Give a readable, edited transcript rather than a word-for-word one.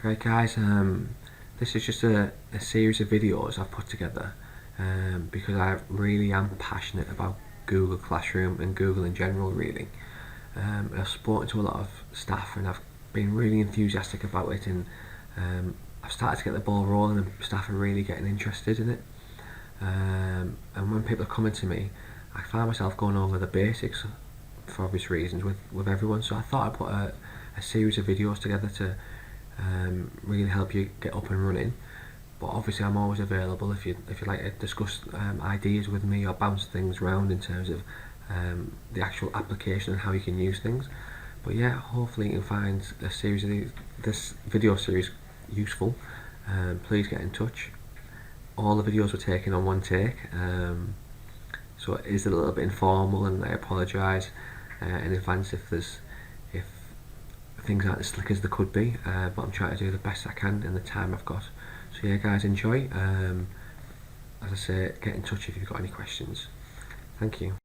Right guys, this is just a series of videos I've put together because I really am passionate about Google Classroom and Google in general really. I've spoken to a lot of staff and I've been really enthusiastic about it, and I've started to get the ball rolling and staff are really getting interested in it. And when people are coming to me, I find myself going over the basics for obvious reasons with everyone, so I thought I'd put a series of videos together to really help you get up and running. But obviously I'm always available if you'd like to discuss ideas with me or bounce things around in terms of the actual application and how you can use things. But yeah, hopefully you can find a series of this video series useful. Please get in touch. All the videos were taken on one take, so it is a little bit informal, and I apologise in advance if things aren't as slick as they could be, but I'm trying to do the best I can in the time I've got. So yeah guys, enjoy. As I say, get in touch if you've got any questions. Thank you.